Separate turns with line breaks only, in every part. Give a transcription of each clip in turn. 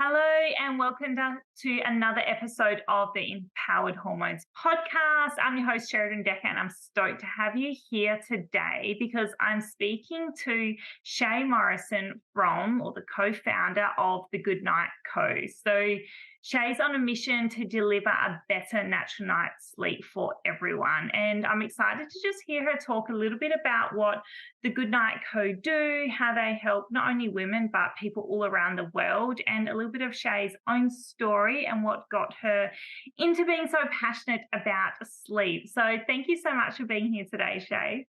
Hello and welcome to another episode of the Empowered Hormones podcast. I'm your host, Sheridan Decker, and I'm stoked to have you here today because I'm speaking to Shea Morrison or the co-founder of the Goodnight Co. So Shay's on a mission to deliver a better natural night's sleep for everyone. And I'm excited to just hear her talk a little bit about what the Goodnight Co do, how they help not only women, but people all around the world, and a little bit of Shay's own story and what got her into being so passionate about sleep. So thank you so much for being here today, Shay.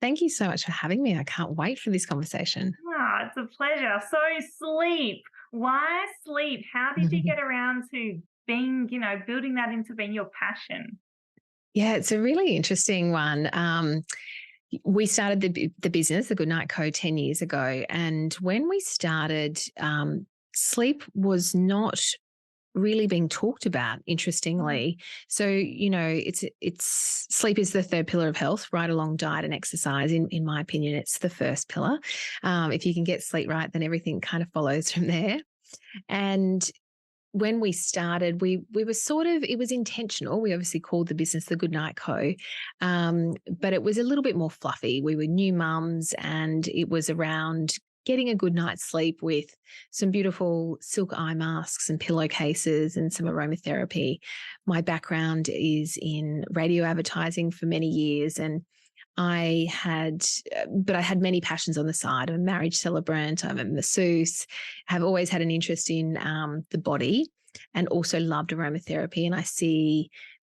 Thank you so much for having me. I can't wait for this conversation.
Ah, it's a pleasure. So sleep. Why sleep? How did you get around to being, building that into being your passion?
Yeah, it's a really interesting one. We started the business, the Goodnight Co, 10 years ago. And when we started, sleep was not really being talked about, interestingly. So, it's sleep is the third pillar of health, right along diet and exercise. In my opinion, it's the first pillar. If you can get sleep right, then everything kind of follows from there. And when we started, we were it was intentional. We obviously called the business the Goodnight Co, but it was a little bit more fluffy. We were new mums, and it was around getting a good night's sleep with some beautiful silk eye masks and pillowcases and some aromatherapy. My background is in radio advertising for many years, and I had, but I had many passions on the side. I'm a marriage celebrant. I'm a masseuse. Have always had an interest in the body, and also loved aromatherapy. And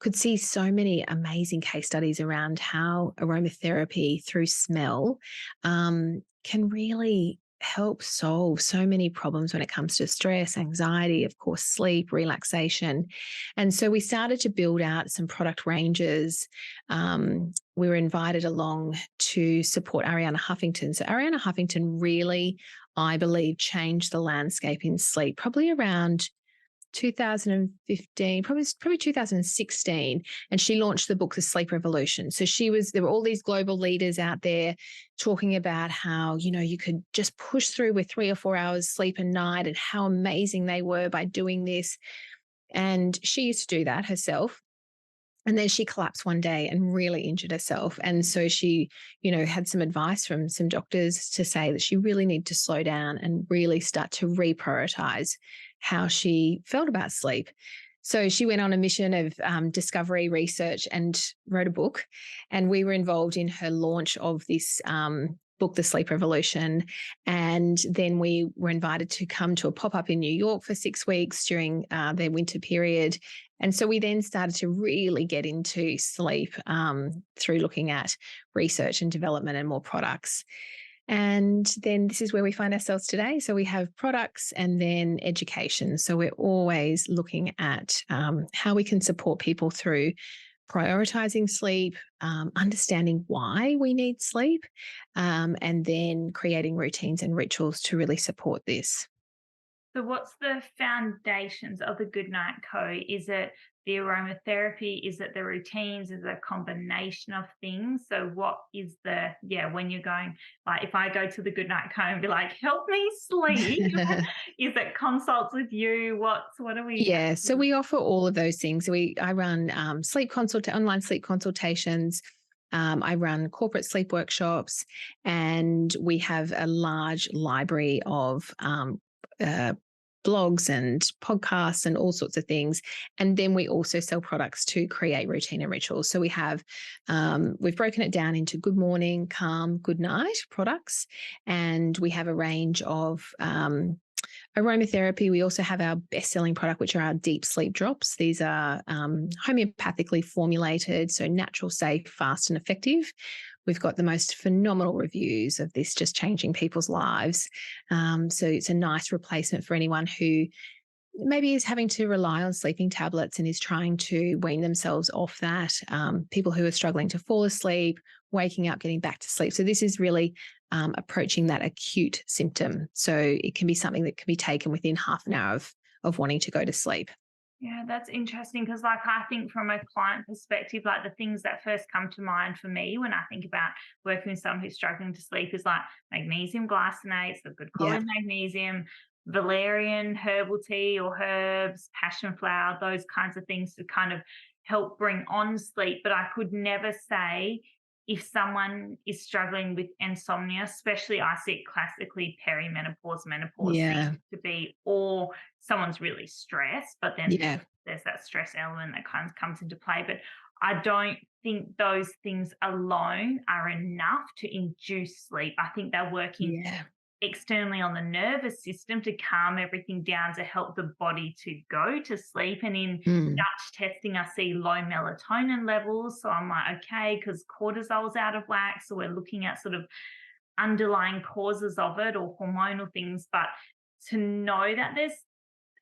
could see so many amazing case studies around how aromatherapy through smell can really help solve so many problems when it comes to stress, anxiety, of course, sleep, relaxation. And so we started to build out some product ranges. We were invited along to support Arianna Huffington. So Arianna Huffington really, I believe, changed the landscape in sleep probably around 2015, probably 2016, and she launched the book The Sleep Revolution. So there were all these global leaders out there talking about how, you could just push through with 3 or 4 hours sleep a night and how amazing they were by doing this. And she used to do that herself. And then she collapsed one day and really injured herself. And so she, had some advice from some doctors to say that she really needed to slow down and really start to reprioritize how she felt about sleep. So she went on a mission of discovery, research, and wrote a book. And we were involved in her launch of this book, The Sleep Revolution. And then we were invited to come to a pop-up in New York for 6 weeks during their winter period. And so we then started to really get into sleep through looking at research and development and more products. And then this is where we find ourselves today. So we have products and then education. So we're always looking at how we can support people through prioritizing sleep, understanding why we need sleep, and then creating routines and rituals to really support this.
So what's the foundations of the Goodnight Co? Is it the aromatherapy? Is it the routines? Is it a combination of things? So what is when you're going, like if I go to the Goodnight Co and be like, help me sleep, is it consults with you? What are we?
Yeah, so we offer all of those things. I run online sleep consultations. I run corporate sleep workshops, and we have a large library of blogs and podcasts and all sorts of things. And then we also sell products to create routine and rituals. So we've broken it down into good morning, calm, good night products. And we have a range of aromatherapy. We also have our best-selling product, which are our deep sleep drops. These are homeopathically formulated, so natural, safe, fast, and effective. We've got the most phenomenal reviews of this just changing people's lives. So it's a nice replacement for anyone who maybe is having to rely on sleeping tablets and is trying to wean themselves off that. People who are struggling to fall asleep, waking up, getting back to sleep. So this is really approaching that acute symptom. So it can be something that can be taken within half an hour of wanting to go to sleep.
Yeah, that's interesting because, I think from a client perspective, the things that first come to mind for me when I think about working with someone who's struggling to sleep is like magnesium glycinates, the good
Yeah.
quality magnesium, valerian herbal tea or herbs, passion flower, those kinds of things to kind of help bring on sleep. But I could never say if someone is struggling with insomnia, especially I see it classically perimenopause, menopause
Yeah.
seems to be, or someone's really stressed, but then
Yeah.
there's that stress element that kind of comes into play. But I don't think those things alone are enough to induce sleep. I think they're working
Yeah.
externally on the nervous system to calm everything down to help the body to go to sleep. And in
Mm.
Dutch testing, I see low melatonin levels. So I'm like, okay, because cortisol's out of whack. So we're looking at sort of underlying causes of it or hormonal things. But to know that there's,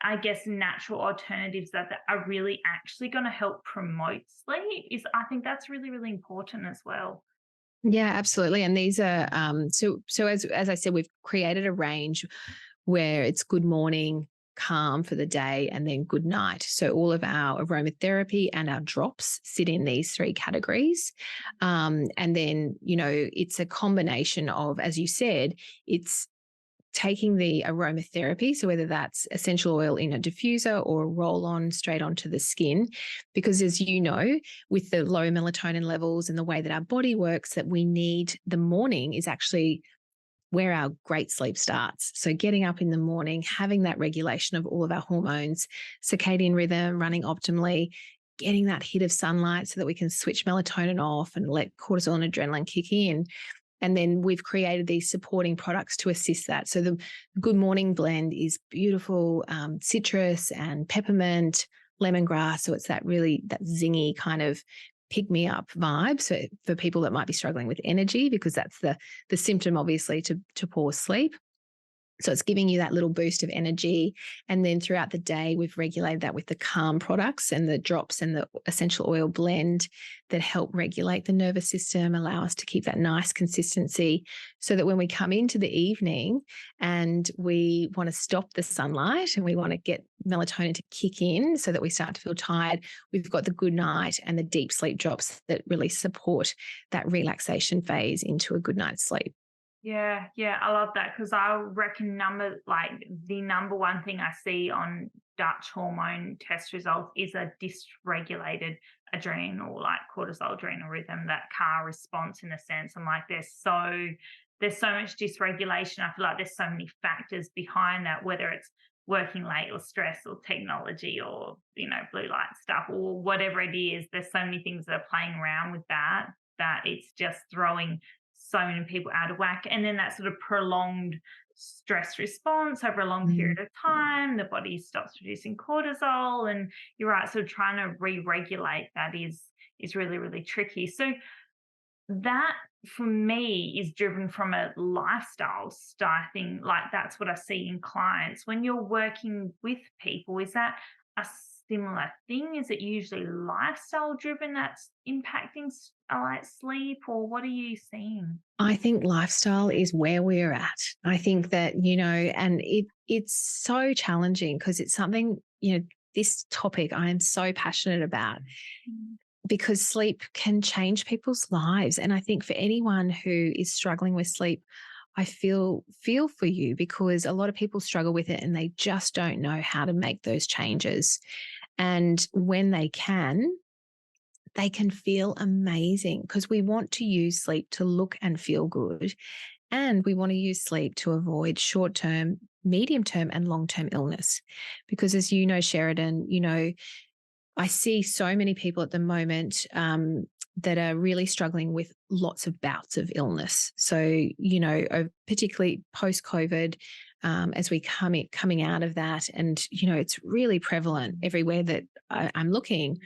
I guess, natural alternatives that are really actually going to help promote sleep is, I think that's really, really important as well.
Yeah, absolutely. And these are so as I said, we've created a range where it's good morning, calm for the day, and then good night. So all of our aromatherapy and our drops sit in these three categories. And then, it's a combination of, as you said, it's taking the aromatherapy, so whether that's essential oil in a diffuser or a roll on straight onto the skin, because as you know, with the low melatonin levels and the way that our body works, that we need the morning is actually where our great sleep starts. So getting up in the morning, having that regulation of all of our hormones, circadian rhythm running optimally, getting that hit of sunlight so that we can switch melatonin off and let cortisol and adrenaline kick in. And then we've created these supporting products to assist that. So the Good Morning blend is beautiful citrus and peppermint, lemongrass. So it's that zingy kind of pick me up vibe. So for people that might be struggling with energy, because that's the symptom, obviously, to poor sleep. So it's giving you that little boost of energy. And then throughout the day, we've regulated that with the calm products and the drops and the essential oil blend that help regulate the nervous system, allow us to keep that nice consistency so that when we come into the evening and we want to stop the sunlight and we want to get melatonin to kick in so that we start to feel tired, we've got the good night and the deep sleep drops that really support that relaxation phase into a good night's sleep.
Yeah, yeah, I love that because I reckon the number one thing I see on Dutch hormone test results is a dysregulated adrenal, like cortisol adrenal rhythm, that car response in a sense. I'm like, there's so much dysregulation. I feel like there's so many factors behind that, whether it's working late or stress or technology or, blue light stuff or whatever it is. There's so many things that are playing around with that it's just throwing so many people out of whack. And then that sort of prolonged stress response over a long period of time, the body stops producing cortisol. And you're right, so trying to re-regulate that is really, really tricky. So that for me is driven from a lifestyle style thing. Like that's what I see in clients. When you're working with people, is that a similar thing? Is it usually lifestyle driven that's impacting like sleep, or what are you seeing?
I think lifestyle is where we're at. I think that, and it's so challenging because it's something, this topic I am so passionate about
Mm.
because sleep can change people's lives. And I think for anyone who is struggling with sleep, I feel for you because a lot of people struggle with it and they just don't know how to make those changes. And when they can feel amazing because we want to use sleep to look and feel good. And we want to use sleep to avoid short term, medium term, and long term illness. Because as you know, Sheridan, I see so many people at the moment that are really struggling with lots of bouts of illness. So, particularly post COVID, as we coming out of that, and it's really prevalent everywhere that I'm looking.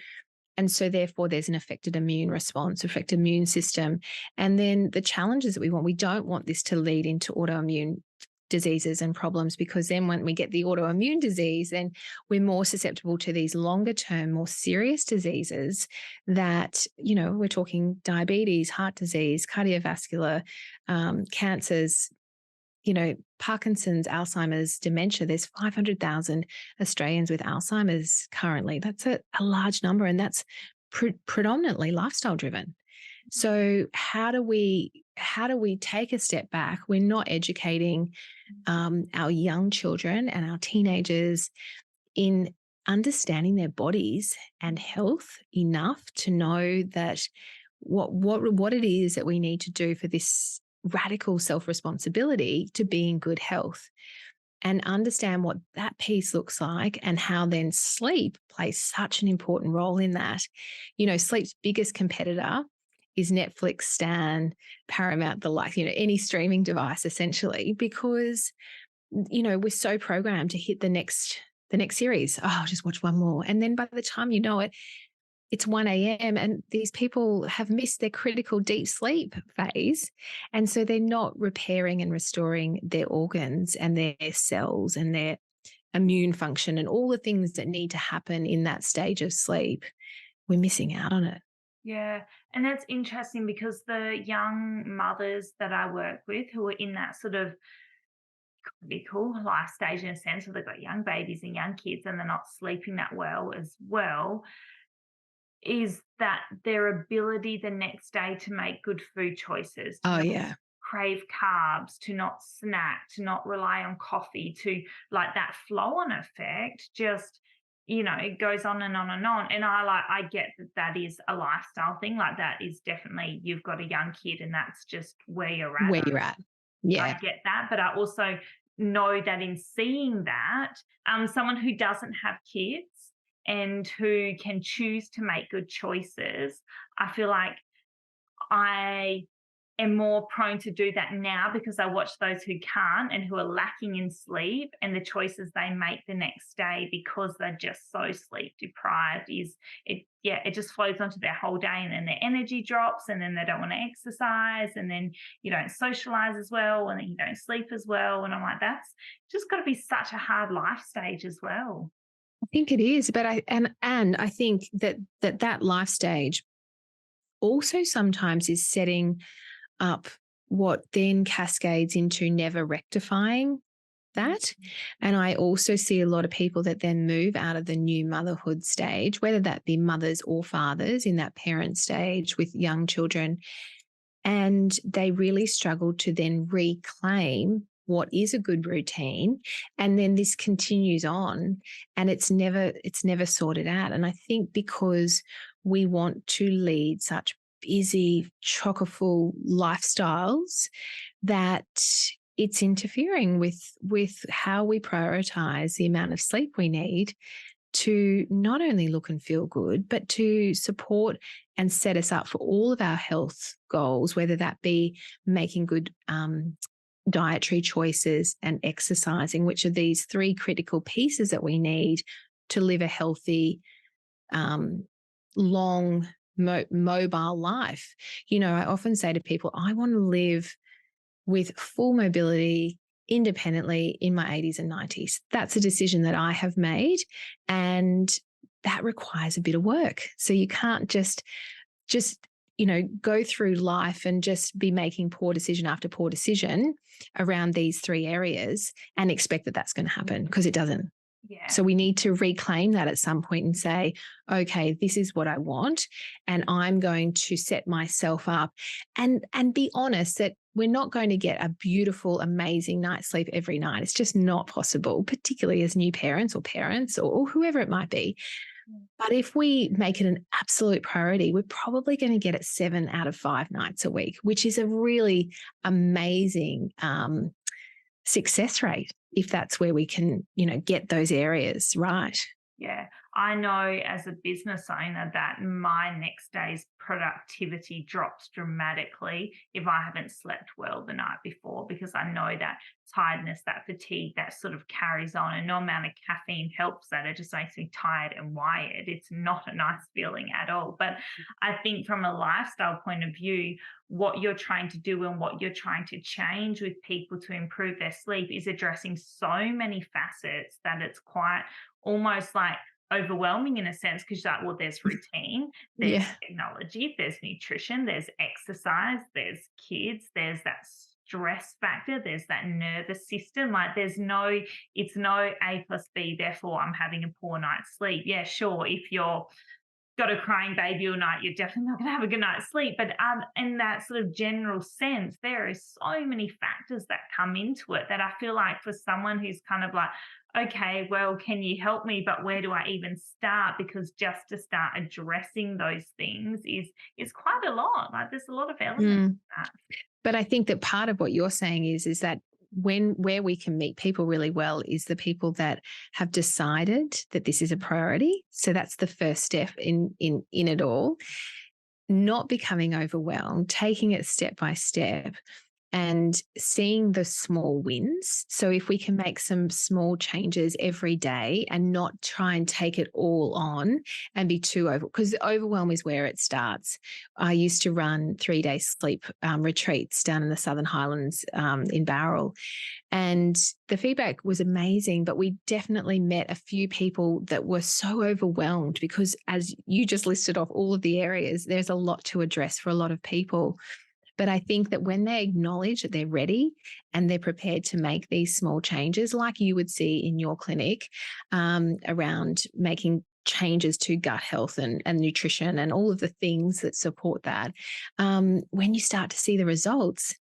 And so therefore there's an affected immune response, affected immune system. And then the challenges that we don't want this to lead into autoimmune diseases and problems, because then when we get the autoimmune disease, then we're more susceptible to these longer term, more serious diseases that, we're talking diabetes, heart disease, cardiovascular, cancers, Parkinson's, Alzheimer's, dementia. There's 500,000 Australians with Alzheimer's currently. That's a large number, and that's predominantly lifestyle driven. So how do we take a step back? We're not educating our young children and our teenagers in understanding their bodies and health enough to know that what it is that we need to do for this radical self-responsibility to be in good health, and understand what that piece looks like and how then sleep plays such an important role in that. Sleep's biggest competitor is Netflix, Stan, Paramount, the like, any streaming device essentially, because we're so programmed to hit the next series. Oh, I'll just watch one more. And then by the time you know it, it's 1 a.m. and these people have missed their critical deep sleep phase. And so they're not repairing and restoring their organs and their cells and their immune function and all the things that need to happen in that stage of sleep. We're missing out on it.
Yeah. And that's interesting because the young mothers that I work with who are in that sort of critical life stage in a sense, where they've got young babies and young kids and they're not sleeping that well as well, is that their ability the next day to make good food choices, to
Oh,
not
yeah.
crave carbs, to not snack, to not rely on coffee, to like that flow on effect just, it goes on and on and on. And I get that that is a lifestyle thing. Like that is definitely, you've got a young kid and that's just where you're at.
Where you're at.
I
Yeah.
get that, but I also know that in seeing that, someone who doesn't have kids and who can choose to make good choices, I feel like I am more prone to do that now because I watch those who can't and who are lacking in sleep, and the choices they make the next day because they're just so sleep deprived it just flows onto their whole day, and then their energy drops, and then they don't want to exercise, and then you don't socialize as well, and then you don't sleep as well. And I'm like, that's just got to be such a hard life stage as well.
I think it is, but I think that life stage also sometimes is setting up what then cascades into never rectifying that. And I also see a lot of people that then move out of the new motherhood stage, whether that be mothers or fathers in that parent stage with young children, and they really struggle to then reclaim what is a good routine. And then this continues on and it's never sorted out. And I think because we want to lead such busy, chock-full lifestyles that it's interfering with how we prioritize the amount of sleep we need to not only look and feel good, but to support and set us up for all of our health goals, whether that be making good dietary choices and exercising, which are these three critical pieces that we need to live a healthy, long, mobile life. I often say to people, I want to live with full mobility independently in my 80s and 90s. That's a decision that I have made, and that requires a bit of work. So you can't just go through life and just be making poor decision after poor decision around these three areas and expect that that's going to happen, because it doesn't.
Yeah.
So we need to reclaim that at some point and say, okay, this is what I want, and I'm going to set myself up and be honest that we're not going to get a beautiful, amazing night's sleep every night. It's just not possible, particularly as new parents or whoever it might be. But if we make it an absolute priority, we're probably going to get it 7 out of 5 nights a week, which is a really amazing success rate if that's where we can, get those areas right.
Yeah, I know as a business owner that my next day's productivity drops dramatically if I haven't slept well the night before, because I know that tiredness, that fatigue, that sort of carries on, and no amount of caffeine helps that. It just makes me tired and wired. It's not a nice feeling at all. But I think from a lifestyle point of view, what you're trying to do and what you're trying to change with people to improve their sleep is addressing so many facets that it's quite almost like overwhelming in a sense, because you're like, well, there's routine, there's
Yeah.
technology, there's nutrition, there's exercise, there's kids, there's that stress factor, there's that nervous system. Like it's no A plus B, therefore I'm having a poor night's sleep. Yeah, sure. If you're got a crying baby all night, you're definitely not going to have a good night's sleep. But in that sort of general sense, there are so many factors that come into it that I feel like for someone who's kind of like, okay, well, can you help me? But where do I even start? Because just to start addressing those things is quite a lot. Like there's a lot of elements
Mm.
to that.
But I think that part of what you're saying is that where we can meet people really well is the people that have decided that this is a priority. So that's the first step in it all. Not becoming overwhelmed, taking it step by step, and seeing the small wins. So if we can make some small changes every day and not try and take it all on and be too over, because overwhelm is where it starts. I used to run 3-day sleep retreats down in the Southern Highlands in Bowral, and the feedback was amazing, but we definitely met a few people that were so overwhelmed because, as you just listed off all of the areas, there's a lot to address for a lot of people. But I think that when they acknowledge that they're ready and they're prepared to make these small changes, like you would see in your clinic, around making changes to gut health and nutrition and all of the things that support that, when you start to see the results,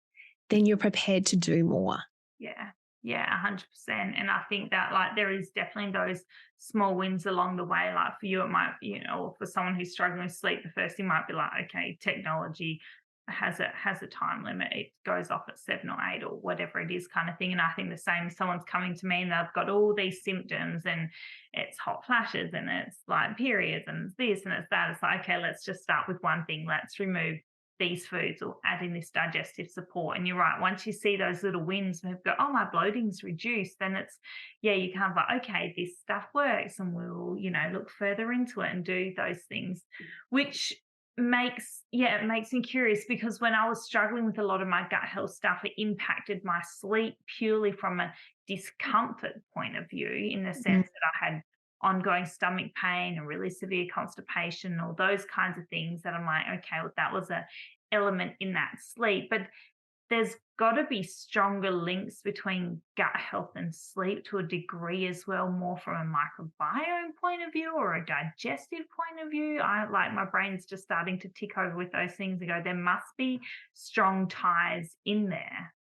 then you're prepared to do more.
Yeah. Yeah, 100%. And I think that like there is definitely those small wins along the way. Like for you, it might, or for someone who's struggling with sleep, the first thing might be like, okay, technology has a time limit. It goes off at 7 or 8 or whatever it is, kind of thing. And I think the same, someone's coming to me and they've got all these symptoms and it's hot flashes and it's like periods and it's this and it's that. It's like, okay, let's just start with one thing. Let's remove these foods or add in this digestive support. And you're right, once you see those little wins and go, oh, my bloating's reduced, then it's, yeah, you kind of like, okay, this stuff works and we'll, look further into it and do those things, which it makes me curious because when I was struggling with a lot of my gut health stuff, it impacted my sleep purely from a discomfort point of view, in the sense that I had ongoing stomach pain and really severe constipation, or those kinds of things that I'm like, okay, well, that was a element in that sleep. But there's got to be stronger links between gut health and sleep to a degree as well, more from a microbiome point of view or a digestive point of view. I like my brain's just starting to tick over with those things and go, there must be strong ties in there.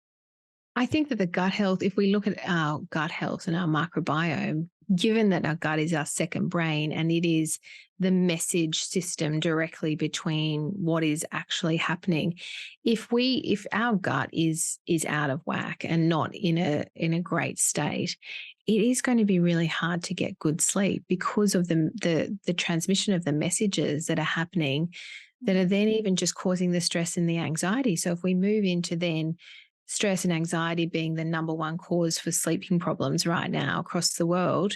I think that the gut health, if we look at our gut health and our microbiome, given that our gut is our second brain and it is the message system directly between what is actually happening, if our gut is out of whack and not in a great state, it is going to be really hard to get good sleep because of the transmission of the messages that are happening that are then even just causing the stress and the anxiety. So if we move into then stress and anxiety being the number one cause for sleeping problems right now across the world,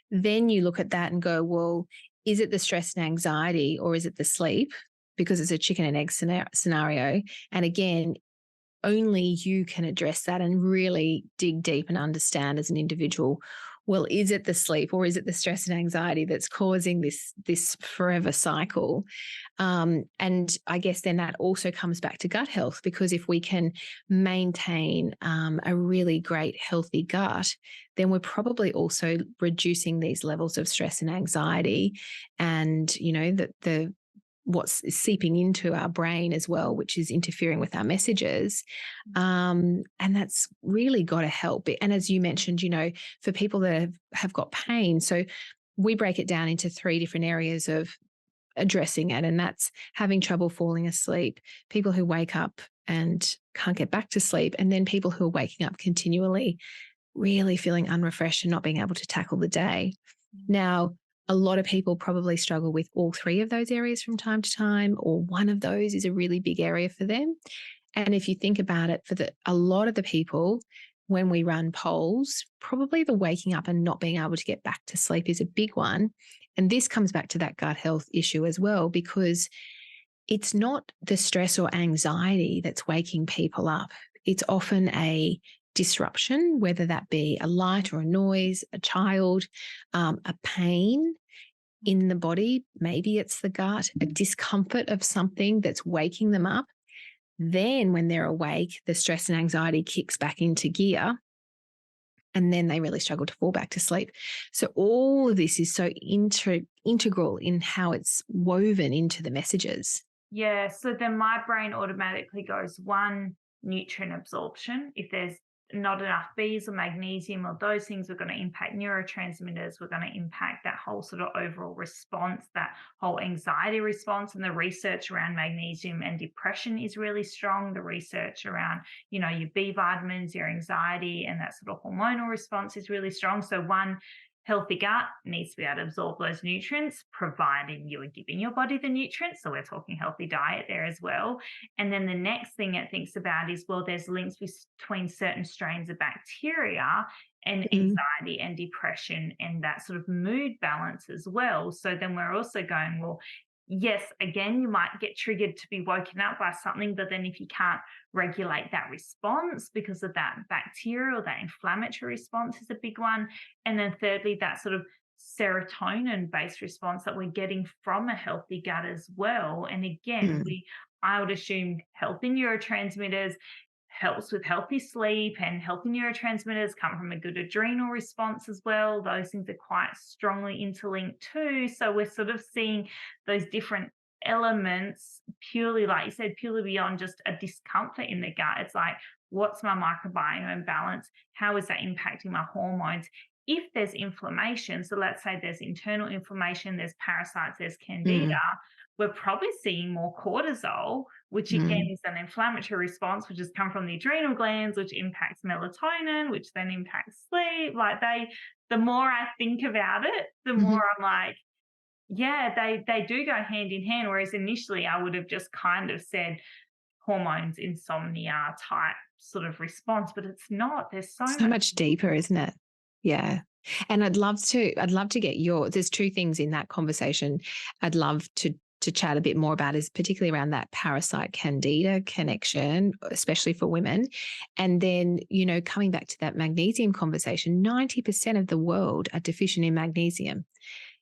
then you look at that and go, well, is it the stress and anxiety or is it the sleep? Because it's a chicken and egg scenario. And again, only you can address that and really dig deep and understand as an individual, well, is it the sleep or is it the stress and anxiety that's causing this forever cycle? And I guess then that also comes back to gut health, because if we can maintain a really great healthy gut, then we're probably also reducing these levels of stress and anxiety, and the what's seeping into our brain as well, which is interfering with our messages. And that's really got to help. And as you mentioned, for people that have got pain, so we break it down into 3 different areas of addressing it. And that's having trouble falling asleep, people who wake up and can't get back to sleep, and then people who are waking up continually, really feeling unrefreshed and not being able to tackle the day. Now, a lot of people probably struggle with all 3 of those areas from time to time, or one of those is a really big area for them. And if you think about it, for a lot of the people, when we run polls, probably the waking up and not being able to get back to sleep is a big one. And this comes back to that gut health issue as well, because it's not the stress or anxiety that's waking people up. It's often a disruption, whether that be a light or a noise, a child, a pain in the body, maybe it's the gut, a discomfort of something that's waking them up. Then when they're awake, the stress and anxiety kicks back into gear and then they really struggle to fall back to sleep. So all of this is so integral in how it's woven into the messages.
Yeah, so then my brain automatically goes, one, nutrient absorption. If there's not enough B's or magnesium or those things, we're going to impact neurotransmitters. We're going to impact that whole sort of overall response, that whole anxiety response. And the research around magnesium and depression is really strong. The research around, your B vitamins, your anxiety, and that sort of hormonal response is really strong. So one, healthy gut needs to be able to absorb those nutrients, providing you are giving your body the nutrients. So we're talking healthy diet there as well. And then the next thing it thinks about is, well, there's links between certain strains of bacteria and anxiety and depression and that sort of mood balance as well. So then we're also going, well, yes, again, you might get triggered to be woken up by something, but then if you can't regulate that response because of that bacterial, that inflammatory response is a big one. And then thirdly, that sort of serotonin based response that we're getting from a healthy gut as well. And again, I would assume healthy neurotransmitters helps with healthy sleep, and healthy neurotransmitters come from a good adrenal response as well. Those things are quite strongly interlinked too. So we're sort of seeing those different elements purely, like you said, purely beyond just a discomfort in the gut. It's like, what's my microbiome balance? How is that impacting my hormones? If there's inflammation, so let's say there's internal inflammation, there's parasites, there's candida, we're probably seeing more cortisol, which again is an inflammatory response, which has come from the adrenal glands, which impacts melatonin, which then impacts sleep. The more I think about it, the more I'm like, yeah, they do go hand in hand. Whereas initially I would have just kind of said hormones, insomnia type sort of response, but it's not. There's so
much deeper, isn't it? Yeah. And I'd love to get there's two things in that conversation I'd love to chat a bit more about, is particularly around that parasite candida connection, especially for women. And then, coming back to that magnesium conversation, 90% of the world are deficient in magnesium,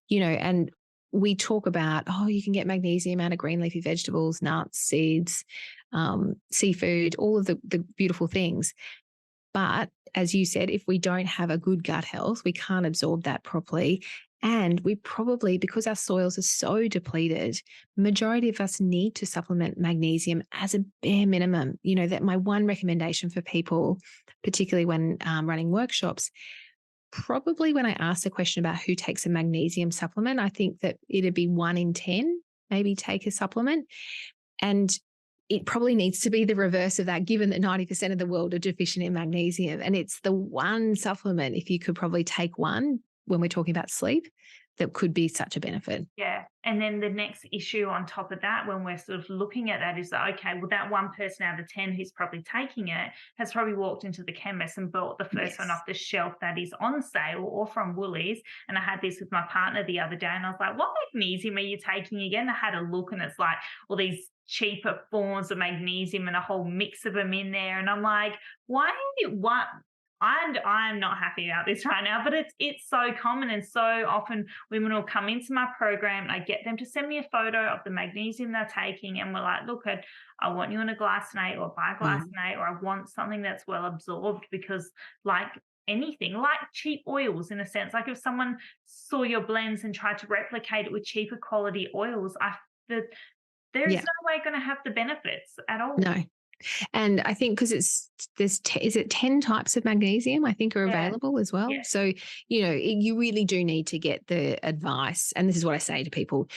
and we talk about, you can get magnesium out of green leafy vegetables, nuts, seeds, seafood, all of the beautiful things. But as you said, if we don't have a good gut health, we can't absorb that properly. And we probably, because our soils are so depleted, majority of us need to supplement magnesium as a bare minimum. That my one recommendation for people, particularly when running workshops, probably when I ask the question about who takes a magnesium supplement, I think that it'd be 1 in 10 maybe take a supplement. And it probably needs to be the reverse of that, given that 90% of the world are deficient in magnesium. And it's the one supplement, if you could probably take one when we're talking about sleep, that could be such a benefit.
Yeah. And then the next issue on top of that, when we're sort of looking at that, is that, okay, well, that one person out of 10 who's probably taking it has probably walked into the chemist and bought the first one off the shelf that is on sale or from Woolies. And I had this with my partner the other day, and I was like, what magnesium are you taking again? I had a look, and it's like all these cheaper forms of magnesium and a whole mix of them in there. And I'm like, why what? I'm not happy about this right now, but it's so common, and so often women will come into my program. I get them to send me a photo of the magnesium they're taking, and we're like, look, I want you on a glycinate or biglycinate, or I want something that's well absorbed, because like anything, like cheap oils in a sense, like if someone saw your blends and tried to replicate it with cheaper quality oils, there is no way going to have the benefits at all.
No. And I think because is it 10 types of magnesium I think are available as well.
Yes.
So, you really do need to get the advice. And this is what I say to people: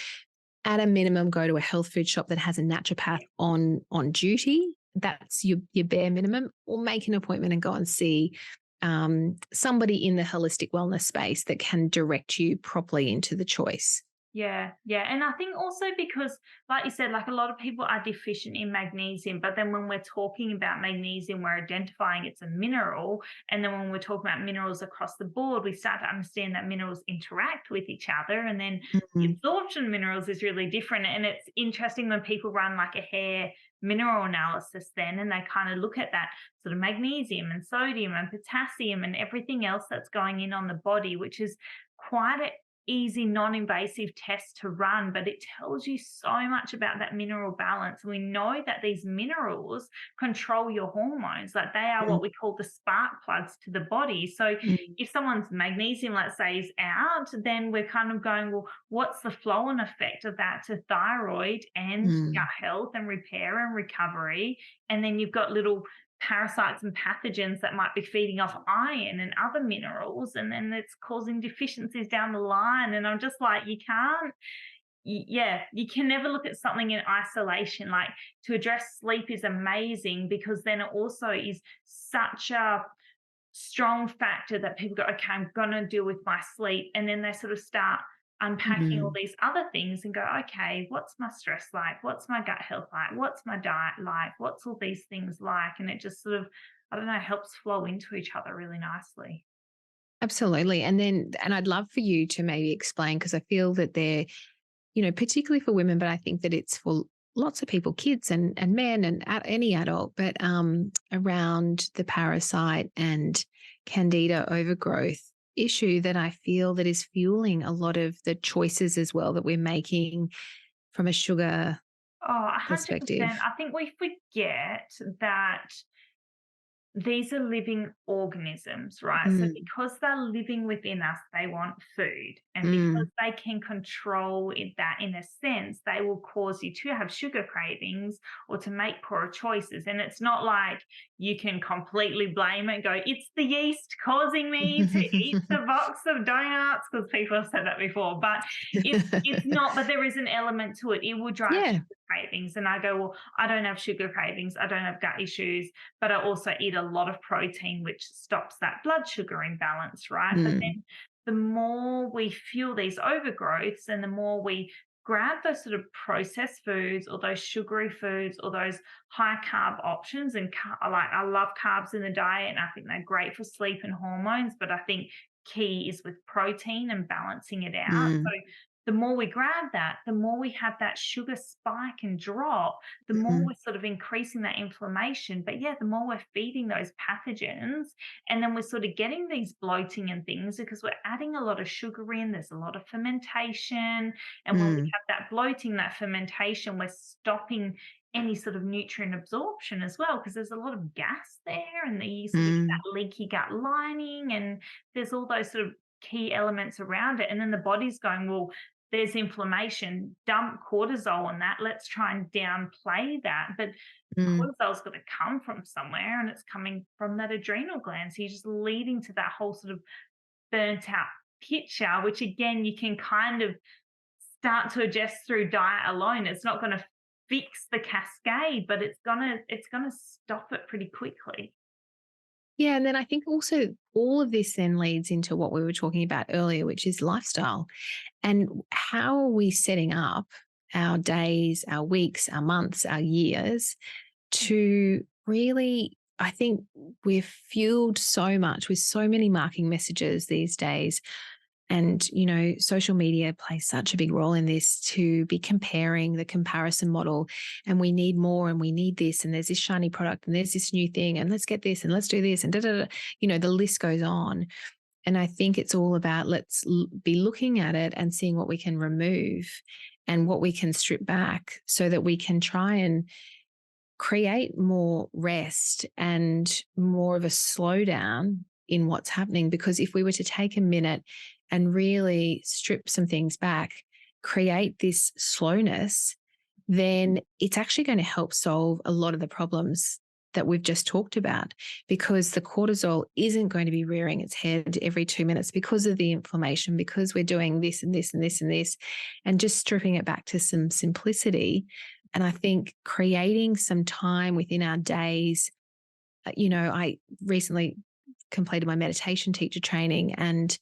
at a minimum, go to a health food shop that has a naturopath on duty. That's your bare minimum. Or make an appointment and go and see somebody in the holistic wellness space that can direct you properly into the choice.
Yeah. And I think also because, like you said, like a lot of people are deficient in magnesium, but then when we're talking about magnesium, we're identifying it's a mineral. And then when we're talking about minerals across the board, we start to understand that minerals interact with each other. And then the absorption of minerals is really different. And it's interesting when people run like a hair mineral analysis then, and they kind of look at that sort of magnesium and sodium and potassium and everything else that's going in on the body, which is quite easy, non-invasive test to run, but it tells you so much about that mineral balance. We know that these minerals control your hormones. Like, they are
Mm,
what we call the spark plugs to the body. So
mm,
if someone's magnesium, let's say, is out, then we're kind of going, well, what's the flow and effect of that to thyroid and gut
mm,
health and repair and recovery? And then you've got little parasites and pathogens that might be feeding off iron and other minerals, and then it's causing deficiencies down the line. And I'm just like, you can't, yeah, you can never look at something in isolation. Like, to address sleep is amazing, because then it also is such a strong factor that people go, okay, I'm going to deal with my sleep. And then they sort of start unpacking all
mm.
these other things and go, okay, what's my stress like? What's my gut health like? What's my diet like? What's all these things like? And it just sort of, I don't know, helps flow into each other really nicely.
Absolutely. And I'd love for you to maybe explain, because I feel that they're, particularly for women, but I think that it's for lots of people, kids and men and any adult, but around the parasite and candida overgrowth issue that I feel that is fueling a lot of the choices as well that we're making from a sugar
Oh,
perspective.
100%. I think we forget that these are living organisms, right? So
Mm,
because they're living within us, they want food. And because
mm,
they can control it, that in a sense, they will cause you to have sugar cravings or to make poor choices. And it's not like you can completely blame it, go, it's the yeast causing me to eat the box of donuts, because people have said that before. But it's not, but there is an element to it. It will drive
yeah.
sugar cravings. And I go, well, I don't have sugar cravings, I don't have gut issues, but I also eat a lot of protein, which stops that blood sugar imbalance, right? But
Mm,
then the more we fuel these overgrowths and the more we grab those sort of processed foods or those sugary foods or those high carb options, and like, I love carbs in the diet and I think they're great for sleep and hormones, but I think key is with protein and balancing it out. So
mm,
the more we grab that, the more we have that sugar spike and drop, the more
mm,
we're sort of increasing that inflammation. But yeah, the more we're feeding those pathogens, and then we're sort of getting these bloating and things because we're adding a lot of sugar in, there's a lot of fermentation. And when we
mm,
have that bloating, that fermentation, we're stopping any sort of nutrient absorption as well, because there's a lot of gas there, and you sort of get
mm,
that leaky gut lining, and there's all those sort of key elements around it. And then the body's going, well, there's inflammation, dump cortisol on that. Let's try and downplay that. But
mm.
cortisol's got to come from somewhere, and it's coming from that adrenal gland. So you're just leading to that whole sort of burnt out picture, which again, you can kind of start to adjust through diet alone. It's not going to fix the cascade, but it's gonna stop it pretty quickly.
Yeah, and then I think also all of this then leads into what we were talking about earlier, which is lifestyle. And how are we setting up our days, our weeks, our months, our years to really, I think we're fueled so much with so many marketing messages these days. And, social media plays such a big role in this, to be comparing the comparison model. And we need more and we need this. And there's this shiny product and there's this new thing. And let's get this and let's do this. And da, da, da. The list goes on. And I think it's all about be looking at it and seeing what we can remove and what we can strip back so that we can try and create more rest and more of a slowdown in what's happening. Because if we were to take a minute and really strip some things back, create this slowness, then it's actually going to help solve a lot of the problems that we've just talked about, because the cortisol isn't going to be rearing its head every 2 minutes because of the inflammation, because we're doing this and this and this and this, and just stripping it back to some simplicity. And I think creating some time within our days, I recently completed my meditation teacher training, and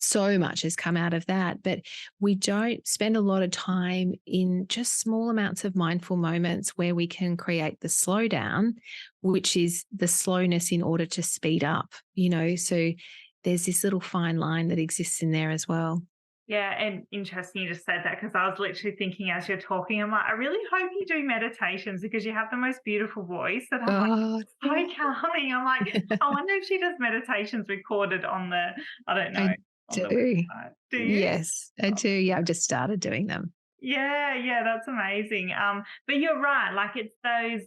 so much has come out of that. But we don't spend a lot of time in just small amounts of mindful moments where we can create the slowdown, which is the slowness in order to speed up, So there's this little fine line that exists in there as well.
Yeah, and interesting you just said that, because I was literally thinking as you're talking, I'm like, I really hope you do meditations, because you have the most beautiful voice that I'm like,
Oh,
so calming. I'm like, I wonder if she does meditations recorded on the, I don't
I
know. on the
do.
website. Do you?
Yes, I do. Yeah, I've just started doing them.
Yeah, yeah, that's amazing. But you're right. Like it's those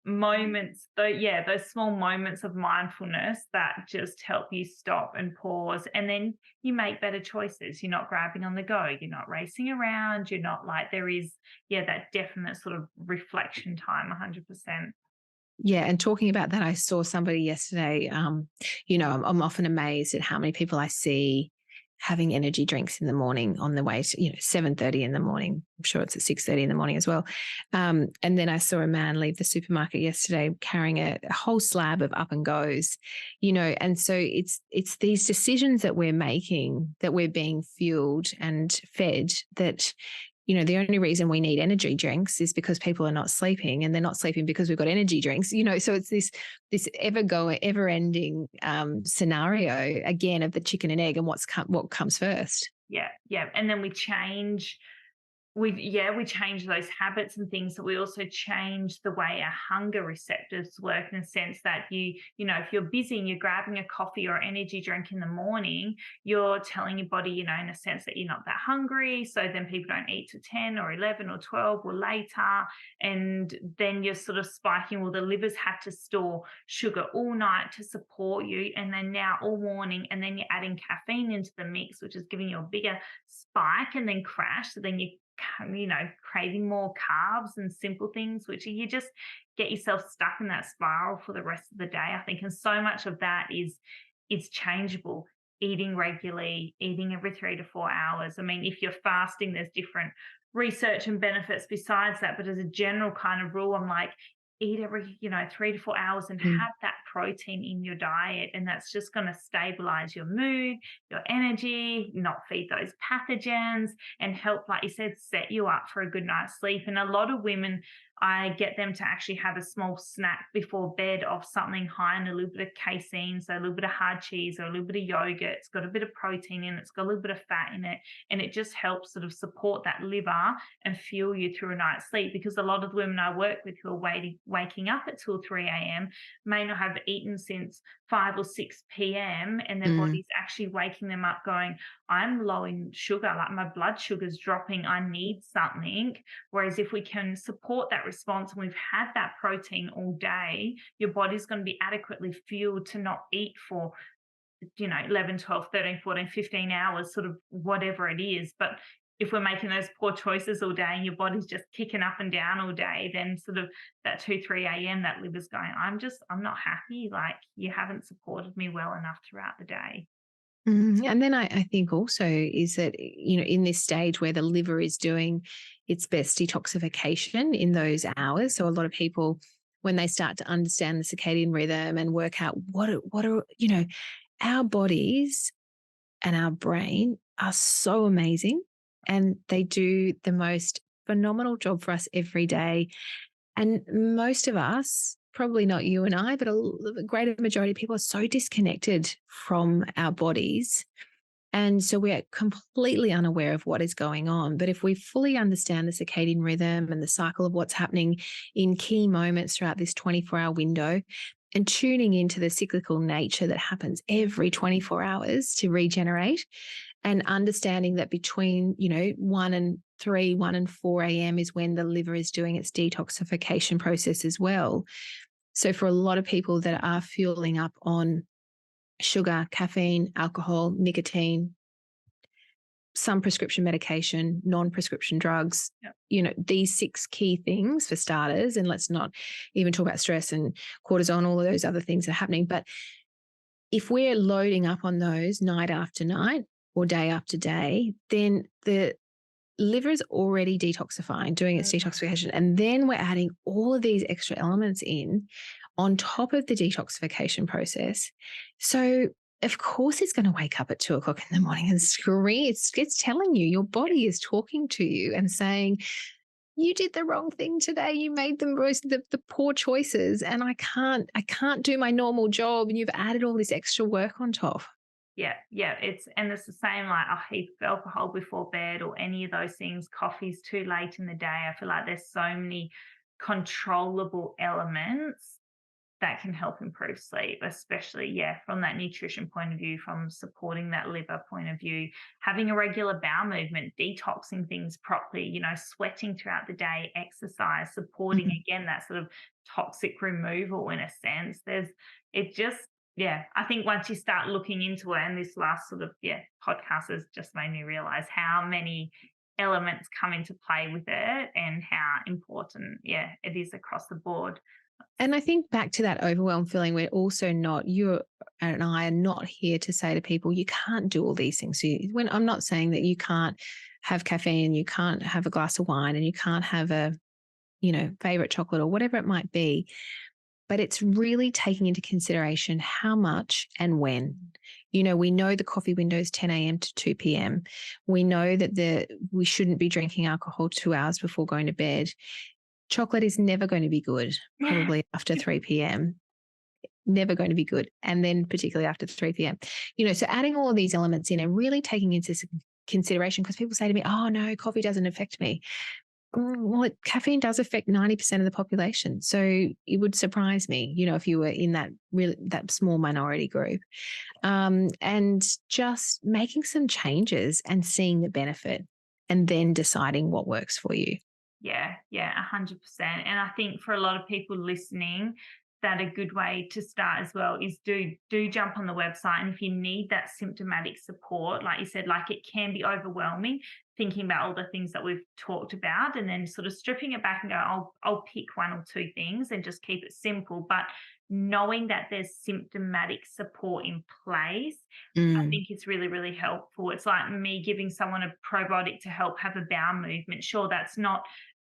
moments, though, yeah, those small moments of mindfulness that just help you stop and pause, and then you make better choices. You're not grabbing on the go. You're not racing around. You're not like there is, yeah, that definite sort of reflection time. 100%.
Yeah, and talking about that, I saw somebody yesterday. I'm often amazed at how many people I see having energy drinks in the morning on the way to 7:30 in the morning. I'm sure it's at 6:30 in the morning as well. And then I saw a man leave the supermarket yesterday carrying a whole slab of up and goes. And so it's these decisions that we're making, that we're being fueled and fed, that the only reason we need energy drinks is because people are not sleeping, and they're not sleeping because we've got energy drinks. So it's this ever ending scenario again of the chicken and egg, and what comes first.
Yeah, yeah. And then we change those habits and things, but we also change the way our hunger receptors work, in the sense that if you're busy and you're grabbing a coffee or energy drink in the morning, you're telling your body, in a sense, that you're not that hungry. So then people don't eat to 10 or 11 or 12 or later. And then you're sort of spiking. Well, the liver's had to store sugar all night to support you. And then now all morning, and then you're adding caffeine into the mix, which is giving you a bigger spike and then crash. So then craving more carbs and simple things, which you just get yourself stuck in that spiral for the rest of the day, I think. And so much of that is changeable. Eating regularly, eating every 3 to 4 hours. I mean, if you're fasting, there's different research and benefits besides that. But as a general kind of rule, I'm like, eat every 3 to 4 hours and
Mm.
have that protein in your diet, and that's just going to stabilize your mood, your energy, not feed those pathogens, and help, like you said, set you up for a good night's sleep. And a lot of women, I get them to actually have a small snack before bed of something high in a little bit of casein, so a little bit of hard cheese or a little bit of yogurt. It's got a bit of protein in it, it's got a little bit of fat in it, and it just helps sort of support that liver and fuel you through a night's sleep. Because a lot of the women I work with who are waking up at 2 or 3 a.m. may not have eaten since 5 or 6 p.m., and their
Mm.
body's actually waking them up going, I'm low in sugar, like my blood sugar's dropping, I need something. Whereas if we can support that response and we've had that protein all day, your body's going to be adequately fueled to not eat for 11, 12, 13, 14, 15 hours, sort of whatever it is. But if we're making those poor choices all day and your body's just kicking up and down all day, then sort of that 2, 3 a.m., that liver's going, I'm not happy. Like, you haven't supported me well enough throughout the day.
And then I think also is that, in this stage where the liver is doing its best detoxification in those hours. So a lot of people, when they start to understand the circadian rhythm and work out what are, our bodies and our brain are so amazing, and they do the most phenomenal job for us every day. And most of us, probably not you and I, but a greater majority of people are so disconnected from our bodies. And so we're completely unaware of what is going on. But if we fully understand the circadian rhythm and the cycle of what's happening in key moments throughout this 24-hour window, and tuning into the cyclical nature that happens every 24 hours to regenerate, and understanding that between 1 and 3, 1 and 4 a.m. is when the liver is doing its detoxification process as well. So for a lot of people that are fueling up on sugar, caffeine, alcohol, nicotine, some prescription medication, non-prescription drugs,
Yep.
these 6 key things for starters, and let's not even talk about stress and cortisol, all of those other things that are happening. But if we're loading up on those night after night or day after day, then the liver is already detoxifying, doing its detoxification. And then we're adding all of these extra elements in on top of the detoxification process. So of course it's going to wake up at 2 o'clock in the morning and scream. It's telling you, your body is talking to you and saying, you did the wrong thing today. You made the poor choices, and I can't do my normal job. And you've added all this extra work on top.
Yeah, yeah. It's the same, like a heap of alcohol before bed or any of those things. Coffee's too late in the day. I feel like there's so many controllable elements that can help improve sleep, especially, from that nutrition point of view, from supporting that liver point of view, having a regular bowel movement, detoxing things properly, sweating throughout the day, exercise, supporting
Mhm.
again that sort of toxic removal in a sense. It just, I think once you start looking into it, and this last sort of, podcast has just made me realize how many elements come into play with it and how important, it is across the board.
And I think back to that overwhelmed feeling, we're also not, you and I are not here to say to people, you can't do all these things. So when I'm not saying that you can't have caffeine, you can't have a glass of wine, and you can't have a, favorite chocolate or whatever it might be, but it's really taking into consideration how much and when. We know the coffee window is 10 a.m. to 2 p.m. We know that we shouldn't be drinking alcohol 2 hours before going to bed. Chocolate is never going to be good, probably after 3 p.m. Never going to be good. And then particularly after 3 p.m. So adding all of these elements in and really taking into consideration, because people say to me, oh, no, coffee doesn't affect me. Well, caffeine does affect 90% of the population. So it would surprise me, if you were in that small minority group. And just making some changes and seeing the benefit and then deciding what works for you.
Yeah, 100%. And I think for a lot of people listening, that a good way to start as well is do jump on the website. And if you need that symptomatic support, like you said, like it can be overwhelming thinking about all the things that we've talked about, and then sort of stripping it back and go, I'll pick one or two things and just keep it simple. But knowing that there's symptomatic support in place, I
Mm,
think it's really, really helpful. It's like me giving someone a probiotic to help have a bowel movement. Sure, that's not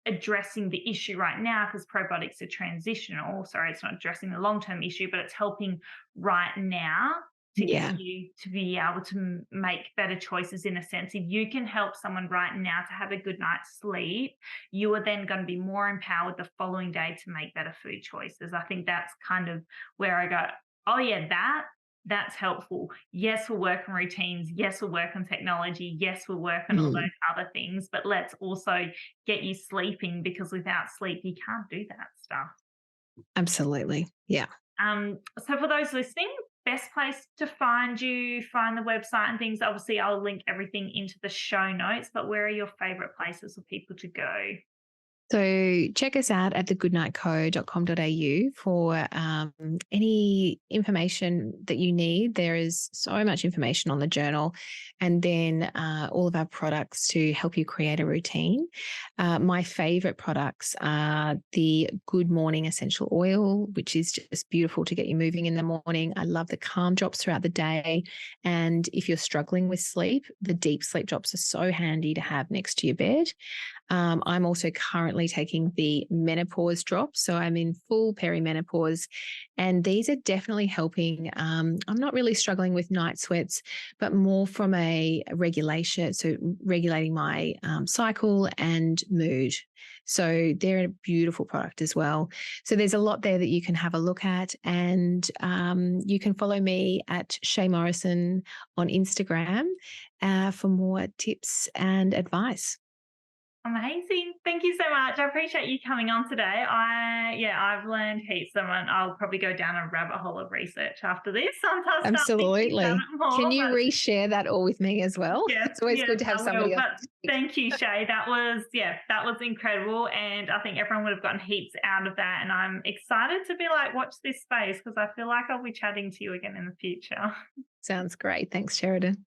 addressing the issue right now because probiotics are transitional. Sorry, it's not addressing the long-term issue, but it's helping right now to get
yeah.
you to be able to make better choices in a sense. If you can help someone right now to have a good night's sleep, you are then going to be more empowered the following day to make better food choices. I think that's kind of where I go, oh yeah, that's helpful. Yes, we'll work on routines. Yes, we'll work on technology. Yes, we'll work on all
Mm,
those other things, but let's also get you sleeping, because without sleep, you can't do that stuff.
absolutely. Yeah.
So for those listening, best place to find you, find the website and things. Obviously, I'll link everything into the show notes, but where are your favorite places for people to go?
So check us out at thegoodnightco.com.au for any information that you need. There is so much information on the journal, and then all of our products to help you create a routine. My favorite products are the Good Morning Essential Oil, which is just beautiful to get you moving in the morning. I love the calm drops throughout the day. And if you're struggling with sleep, the deep sleep drops are so handy to have next to your bed. I'm also currently taking the menopause drops. So I'm in full perimenopause, and these are definitely helping. I'm not really struggling with night sweats, but more from a regulation. So regulating my cycle and mood. So they're a beautiful product as well. So there's a lot there that you can have a look at. And you can follow me at Shea Morrison on Instagram for more tips and advice.
Amazing. Thank you so much. I appreciate you coming on today. I've learned heaps and I'll probably go down a rabbit hole of research after this. Sometimes start thinking about
Absolutely.
it
Can
more.
you
But
reshare that all with me as well?
yes,
It's always
yes,
good to have
I will.
somebody else
But
to speak.
thank you, Shay. That was incredible. And I think everyone would have gotten heaps out of that. And I'm excited to be like, watch this space, because I feel like I'll be chatting to you again in the future.
Sounds great. Thanks, Sheridan.